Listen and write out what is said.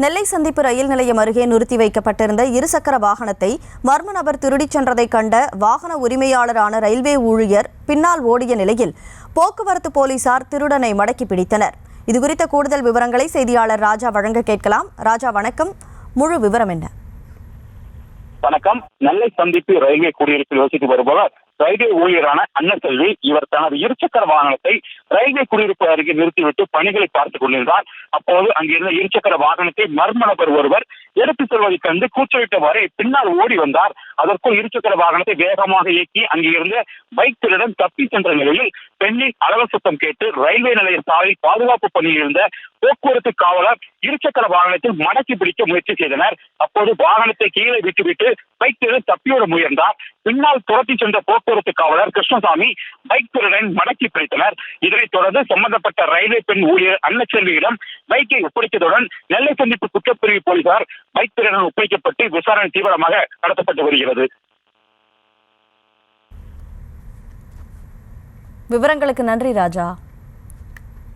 நெல்லை சந்திப்பு ரயில் நிலையம் அருகே நிறுத்தி வைக்கப்பட்டிருந்த இருசக்கர வாகனத்தை மர்ம நபர் திருடிச் சென்றதை கண்ட வாகன உரிமையாளரான ரயில்வே ஊழியர் பின்னால் ஓடிய நிலையில் போக்குவரத்து போலீசார் திருடனை மடக்கி பிடித்தனர். இதுகுறித்த கூடுதல் விவரங்களை செய்தியாளர் ராஜா வழங்க கேட்கலாம். ராஜா, வணக்கம். முழு விவரம் என்ன? வணக்கம். நெல்லை சந்திப்பு ரயில்வே குடியிருப்பில் வசித்து வருபவர் ரயில்வே ஊழியரான அன்னசெல்வி. இவர் தனது இருசக்கர வாகனத்தை ரயில்வே குடியிருப்பு அருகே நிறுத்திவிட்டு பணிகளை பார்த்துக் கொண்டிருந்தார். அப்போது அங்கிருந்த இருசக்கர வாகனத்தை மர்ம நபர் ஒருவர் எடுத்துச் செல்வதை கண்டு கூச்சலிட்டவாறே பின்னால் ஓடி வந்தார். அதற்குள் இருசக்கர வாகனத்தை வேகமாக இயக்கி அங்கிருந்த பைக் திருடன் தப்பி சென்ற நிலையில் பெண்ணின் அலவ சத்தம் கேட்டு ரயில்வே நிலைய சாலையில் பாதுகாப்பு பணியில் இருந்த போக்குவரத்து காவலர் இருசக்கர வாகனத்தில் மடக்கி பிடிக்க முயற்சி செய்தனர். அப்போது வாகனத்தை கீழே விட்டுவிட்டு பைக் திருடன் தப்பியோட முயன்றார். பின்னால் துரத்தி சென்ற போக்குவரத்து காவலர் கிருஷ்ணசாமி பைக் திருடன் மடக்கி பிடித்தனர். இதனைத் தொடர்ந்து சம்பந்தப்பட்ட ரயில்வே பெண் ஊழியர் அன்னச்செல்வியிடம் பைக்கை ஒப்படைத்ததுடன் நெல்லை சந்திப்பு குற்றப்பிரிவு போலீசார் பைக் திருடன் ஒப்படைக்கப்பட்டு விசாரணை தீவிரமாக நடத்தப்பட்டு வருகிறது. விவரங்களுக்கு நன்றி ராஜா.